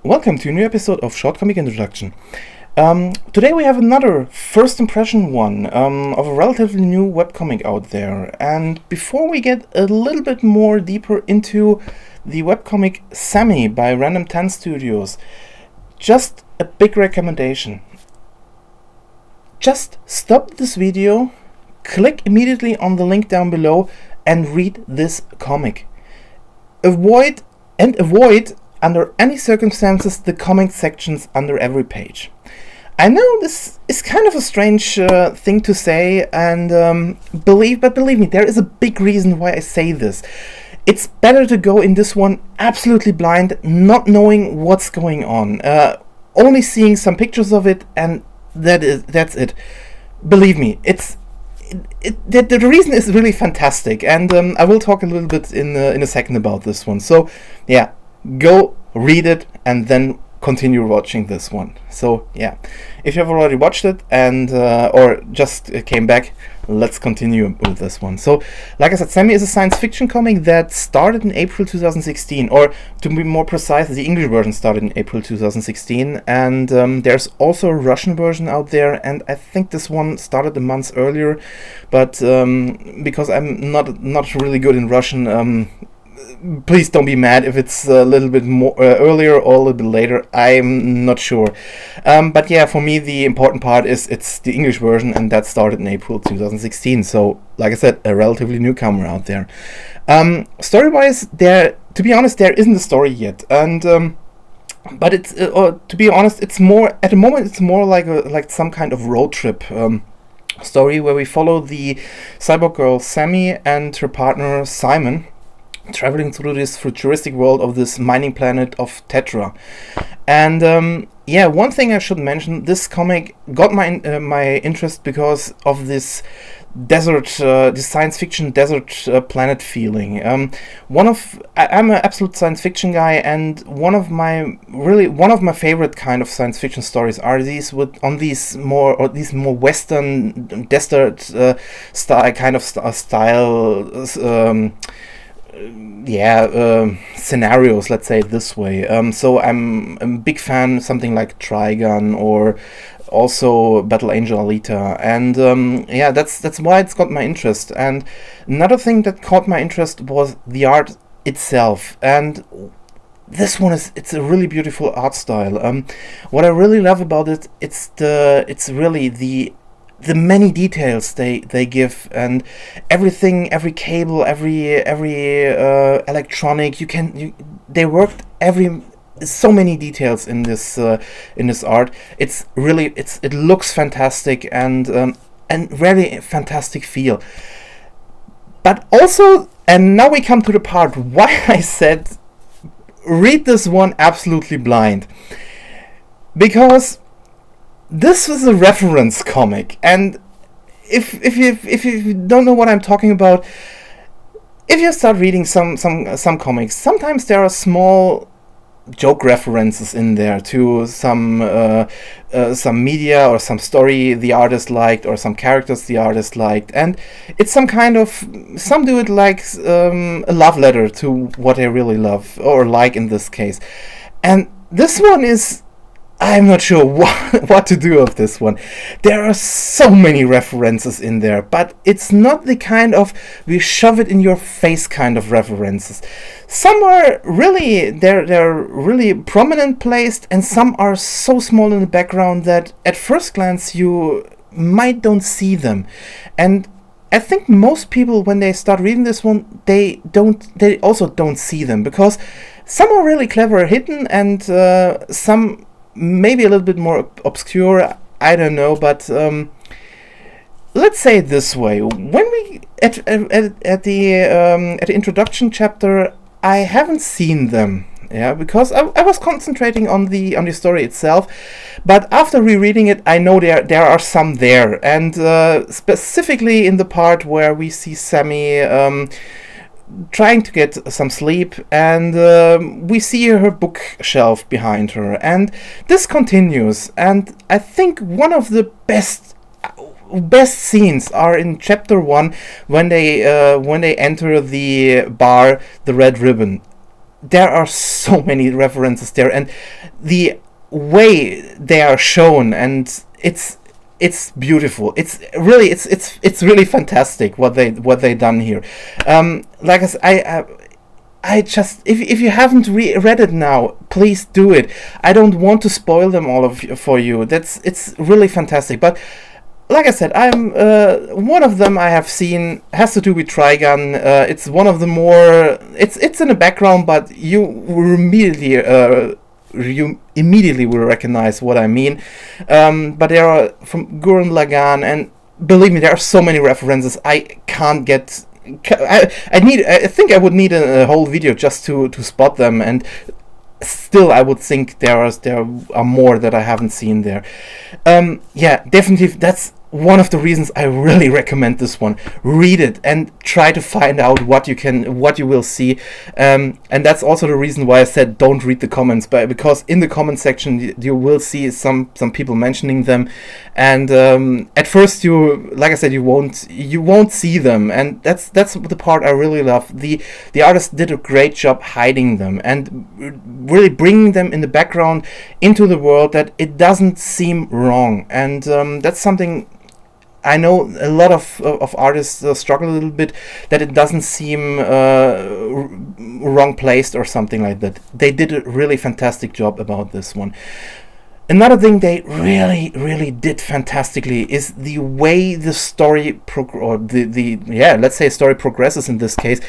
welcome to a new episode of Short Comic Introduction. Today we have another first impression one of a relatively new webcomic out there. And before we get a little bit more deeper into the webcomic Sammy by Random 10 Studios, just a big recommendation. Just stop this video, click immediately on the link down below and read this comic. Avoid under any circumstances the comment sections under every page. I know this is kind of a strange thing to say, and believe me, there is a big reason why I say this. It's better to go in this one absolutely blind, not knowing what's going on, only seeing some pictures of it, and that's it. Believe me, the reason is really fantastic, and I will talk a little bit in a second about this one. So yeah, go read it and then continue watching this one. So yeah, if you have already watched it and or just came back, let's continue with this one. So like I said, Sammy is a science fiction comic that started in April 2016, or to be more precise, the English version started in April 2016, and there's also a Russian version out there, and I think this one started a month earlier, but because I'm not really good in Russian, please don't be mad if it's a little bit more earlier or a little bit later. I'm not sure. But yeah, for me the important part is it's the English version, and that started in April 2016. So, like I said, a relatively newcomer out there. Story-wise, to be honest, there isn't a story yet, and but it's to be honest, it's more at the moment. It's more like some kind of road trip story where we follow the cyborg girl Sammy and her partner Simon, traveling through this futuristic world of this mining planet of Tetra. And yeah, one thing I should mention, this comic got my interest because of this desert, this science fiction desert planet feeling. I'm an absolute science fiction guy, and one of my favorite kind of science fiction stories are these these more Western desert style scenarios, let's say it this way. So I'm a big fan of something like Trigun or also Battle Angel Alita, and yeah, that's why it's got my interest. And another thing that caught my interest was the art itself, and this one it's a really beautiful art style. What I really love about it, it's really the many details they give, and everything, every cable, every electronic, they worked so many details in this art. It looks fantastic, and very fantastic feel. But also, and now we come to the part why I said read this one absolutely blind, because this was a reference comic, and if you don't know what I'm talking about, if you start reading some comics, sometimes there are small joke references in there to some media or some story the artist liked, or some characters the artist liked, and it's some do it like a love letter to what they really love or like in this case. And this one is, I'm not sure what to do of this one. There are so many references in there, but it's not the kind of we shove it in your face kind of references. Some are really they're really prominent placed, and some are so small in the background that at first glance you might don't see them. And I think most people, when they start reading this one, they also don't see them, because some are really clever hidden, and some maybe a little bit more obscure, I don't know, but let's say it this way: when we at the introduction chapter, I haven't seen them, because I was concentrating on the story itself, but after rereading it, I know there are some there, and specifically in the part where we see Sammy trying to get some sleep, and we see her bookshelf behind her, and this continues. And I think one of the best scenes are in chapter 1 when they enter the bar, the Red Ribbon. there are so many references there, and the way they are shown, and it's beautiful. It's really fantastic what they done here. Like I said, I just, if you haven't read it now, please do it. I don't want to spoil them all for you. It's really fantastic. But like I said, I'm one of them I have seen has to do with Trigun. It's one of the more, it's in the background, but you immediately will recognize what I mean. But there are from Gurren Lagann, and believe me, there are so many references. I can't get. I think I would need a whole video just to spot them, and still I would think there are more that I haven't seen there. Yeah, definitely that's one of the reasons I really recommend this one. Read it and try to find out what you will see, and that's also the reason why I said don't read the comments, but because in the comment section you will see some people mentioning them, and at first like I said, you won't see them, and that's the part I really love. The artist did a great job hiding them and really bringing them in the background into the world, that it doesn't seem wrong, and that's something I know a lot of artists struggle a little bit, that it doesn't seem wrong placed or something like that. They did a really fantastic job about this one. Another thing they really did fantastically is the way the story let's say story progresses in this case.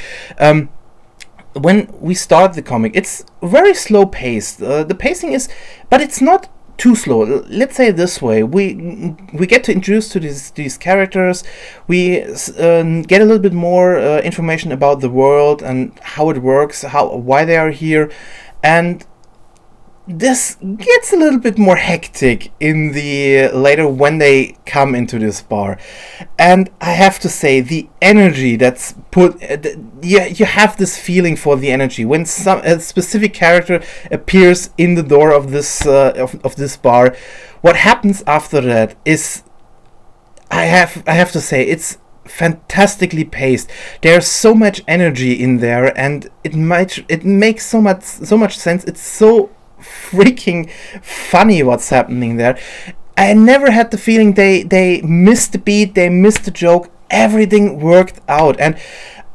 When we start the comic, it's very slow paced. The pacing is, but it's not too slow. Let's say it this way: we get to introduce to these characters. We get a little bit more information about the world and how it works, why they are here, and this gets a little bit more hectic in the later when they come into this bar, and I have to say the energy that's put, you have this feeling for the energy when a specific character appears in the door of this of this bar. What happens after that is, I have to say, it's fantastically paced. There's so much energy in there, and it makes so much sense. It's so freaking funny what's happening there. I never had the feeling they missed the beat, they missed the joke. Everything worked out, and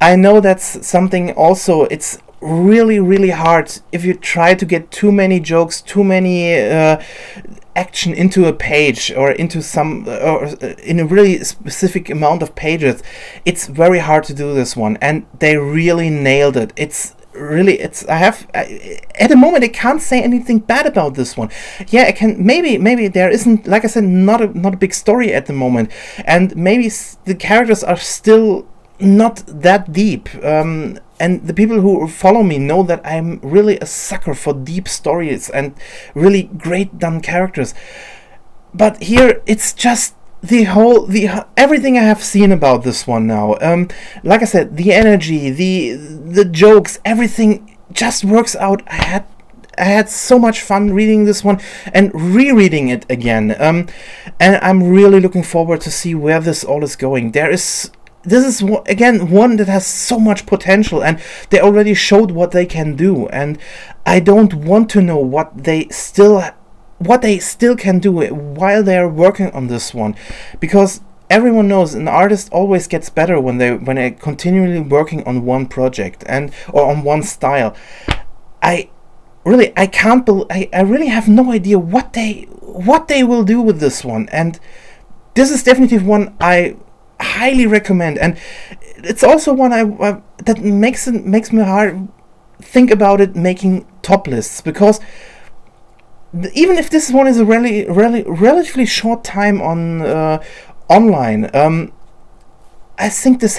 I know that's something also. It's really hard if you try to get too many jokes, too many action into a page, or into some or in a really specific amount of pages. It's very hard to do this one, and they really nailed it. At the moment I can't say anything bad about this one. Yeah, I can, maybe there isn't, like I said, not a big story at the moment, and maybe the characters are still not that deep, and the people who follow me know that I'm really a sucker for deep stories and really great done characters. But here it's just everything I have seen about this one now. Like I said, the energy, the jokes, everything just works out. I had so much fun reading this one and rereading it again. And I'm really looking forward to see where this all is going. This is again one that has so much potential, and they already showed what they can do. And I don't want to know what they still can do while they're working on this one, because everyone knows an artist always gets better when they're continually working on one project or on one style. I really have no idea what they will do with this one, and this is definitely one I highly recommend. And it's also one that makes me hard think about it making top lists, because even if this one is a relatively short time on online, I think this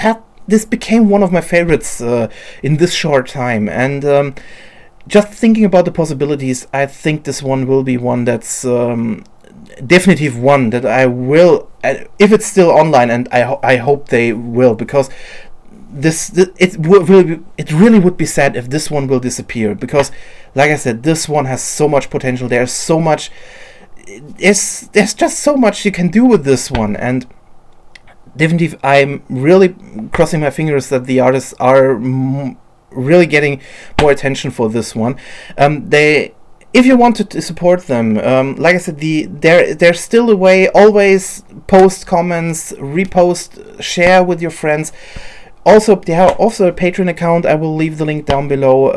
became one of my favorites in this short time. And just thinking about the possibilities, I think this one will be one that's definitely one that I will, if it's still online, and I hope they will, because it really would be sad if this one will disappear, because like I said, this one has so much potential. There's just so much you can do with this one, and definitely I'm really crossing my fingers that the artists are really getting more attention for this one. If you want to support them, like I said, there's still a way. Always post comments, repost, share with your friends. Also, they have also a Patreon account. I will leave the link down below.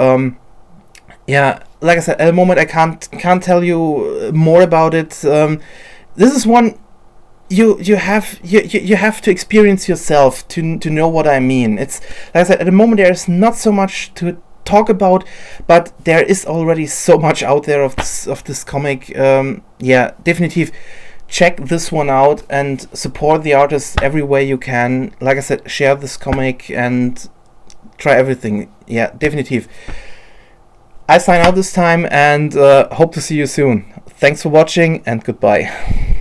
Yeah, like I said, at the moment I can't tell you more about it. This is one you have to experience yourself to know what I mean. It's like I said, at the moment there is not so much to talk about, but there is already so much out there of this comic. Yeah, definitely check this one out and support the artist every way you can. Like I said, share this comic and try everything. Yeah, definitely. I sign out this time and hope to see you soon. Thanks for watching and goodbye.